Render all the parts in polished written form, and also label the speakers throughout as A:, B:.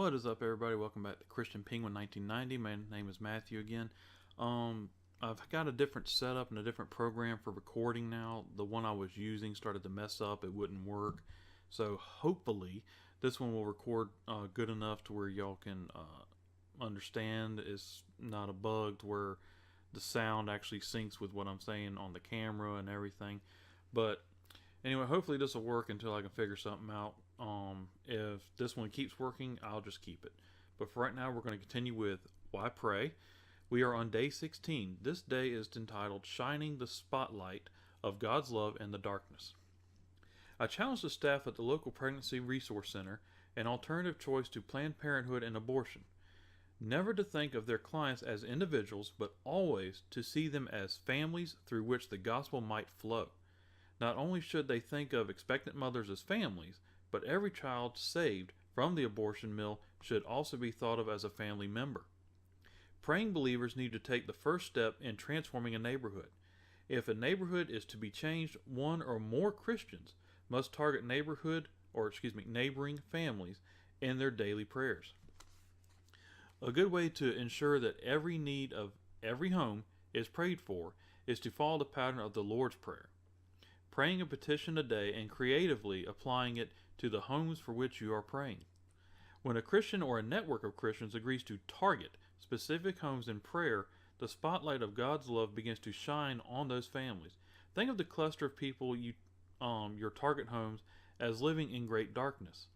A: What is up, everybody? Welcome back to Christian Penguin 1990. My name is Matthew again. I've got a different setup and a different program for recording now. The one I was using started to mess up. It wouldn't work. So hopefully this one will record good enough to where y'all can understand. It's not a bug to where the sound actually syncs with what I'm saying on the camera and everything. But anyway, hopefully this will work until I can figure something out. If this one keeps working, I'll just keep it. But for right now, we're going to continue with Why Pray. We are on day 16. This day is entitled Shining the Spotlight of God's Love in the Darkness. I challenged the staff at the local Pregnancy Resource Center, an alternative choice to Planned Parenthood and abortion, never to think of their clients as individuals, but always to see them as families through which the gospel might flow. Not only should they think of expectant mothers as families, but every child saved from the abortion mill should also be thought of as a family member. Praying believers need to take the first step in transforming a neighborhood. If a neighborhood is to be changed, one or more Christians must target neighboring families in their daily prayers. A good way to ensure that every need of every home is prayed for is to follow the pattern of the Lord's Prayer, praying a petition a day and creatively applying it to the homes for which you are praying. When a Christian or a network of Christians agrees to target specific homes in prayer, the spotlight of God's love begins to shine on those families. Think of the cluster of people your target homes as living in great darkness.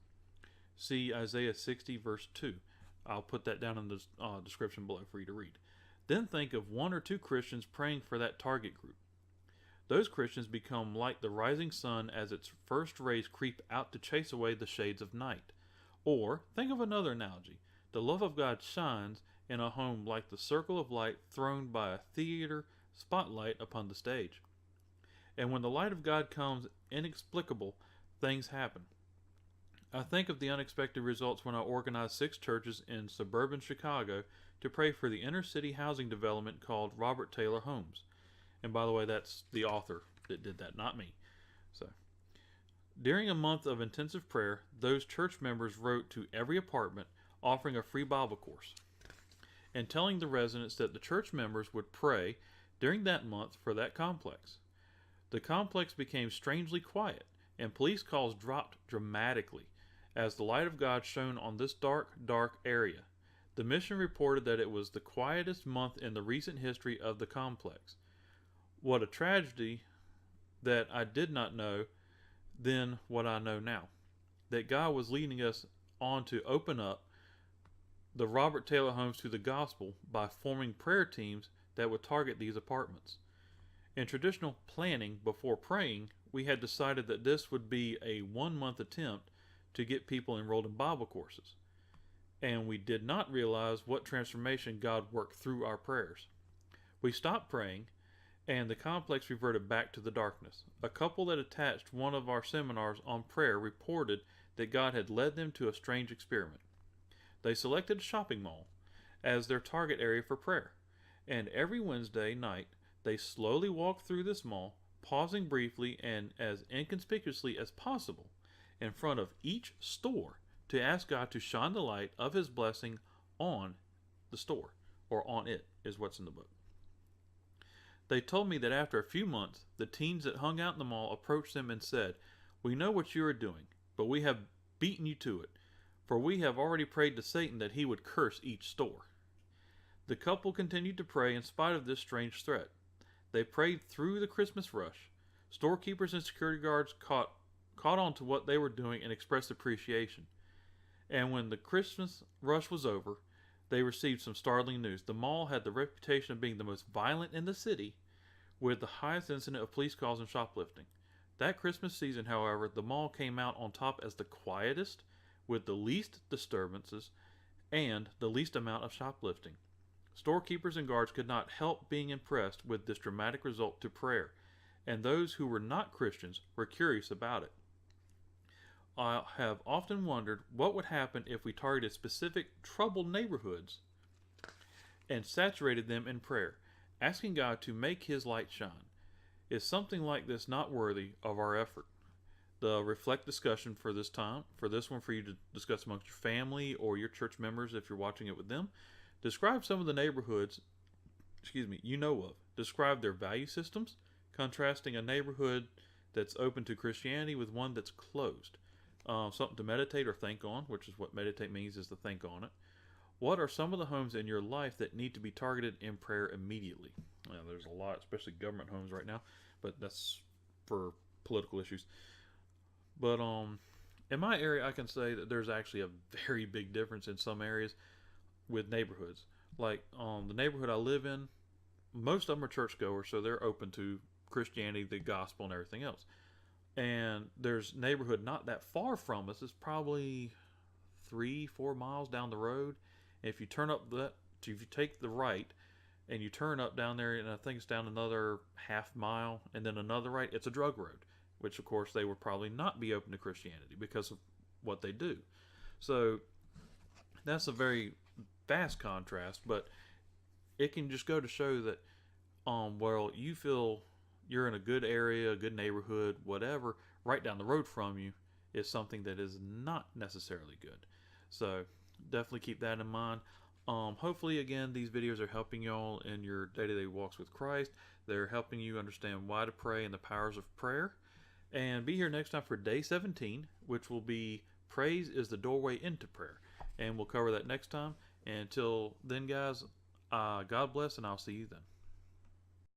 A: See Isaiah 60 verse 2. I'll put that down in the description below for you to read. Then think of one or two Christians praying for that target group. Those Christians become like the rising sun as its first rays creep out to chase away the shades of night. Or, think of another analogy. The love of God shines in a home like the circle of light thrown by a theater spotlight upon the stage. And when the light of God comes, inexplicable things happen. I think of the unexpected results when I organized 6 churches in suburban Chicago to pray for the inner city housing development called Robert Taylor Homes. And by the way, that's the author that did that, not me. So, during a month of intensive prayer, those church members wrote to every apartment offering a free Bible course and telling the residents that the church members would pray during that month for that complex. The complex became strangely quiet, and police calls dropped dramatically as the light of God shone on this dark area. The mission reported that it was the quietest month in the recent history of the complex. What a tragedy that I did not know then what I know now. That God was leading us on to open up the Robert Taylor Homes to the gospel by forming prayer teams that would target these apartments. In traditional planning before praying, we had decided that this would be a 1-month attempt to get people enrolled in Bible courses. And we did not realize what transformation God worked through our prayers. We stopped praying, and the complex reverted back to the darkness. A couple that attached one of our seminars on prayer reported that God had led them to a strange experiment. They selected a shopping mall as their target area for prayer, and every Wednesday night they slowly walked through this mall, pausing briefly and as inconspicuously as possible in front of each store to ask God to shine the light of His blessing on the store, or on it, is what's in the book. They told me that after a few months, the teens that hung out in the mall approached them and said, "We know what you are doing, but we have beaten you to it, for we have already prayed to Satan that he would curse each store." The couple continued to pray in spite of this strange threat. They prayed through the Christmas rush. Storekeepers and security guards caught on to what they were doing and expressed appreciation. And when the Christmas rush was over, they received some startling news. The mall had the reputation of being the most violent in the city, with the highest incident of police calls and shoplifting. That Christmas season, however, the mall came out on top as the quietest, with the least disturbances, and the least amount of shoplifting. Storekeepers and guards could not help being impressed with this dramatic result to prayer, and those who were not Christians were curious about it. I have often wondered what would happen if we targeted specific troubled neighborhoods and saturated them in prayer, asking God to make His light shine. Is something like this not worthy of our effort? The reflect discussion for this time, for this one, for you to discuss amongst your family or your church members if you're watching it with them. Describe some of the neighborhoods, you know of. Describe their value systems, contrasting a neighborhood that's open to Christianity with one that's closed. Something to meditate or think on, which is what meditate means, is to think on it. What are some of the homes in your life that need to be targeted in prayer immediately? Well, there's a lot, especially government homes right now, but that's for political issues. But in my area, I can say that there's actually a very big difference in some areas with neighborhoods. Like the neighborhood I live in, most of them are churchgoers, so they're open to Christianity, the gospel, and everything else. And there's neighborhood not that far from us. It's probably 3-4 miles down the road. If you turn up if you take the right and you turn up down there, and I think it's down another half mile, and then another right, it's a drug road, which of course they would probably not be open to Christianity because of what they do. So that's a very vast contrast, but it can just go to show that, well, you feel you're in a good area, a good neighborhood, whatever, right down the road from you is something that is not necessarily good. So definitely keep that in mind. Hopefully, again, these videos are helping y'all in your day-to-day walks with Christ. They're helping you understand why to pray and the powers of prayer. And be here next time for day 17, which will be Praise is the Doorway into Prayer. And we'll cover that next time. And until then, guys, God bless, and I'll see you then.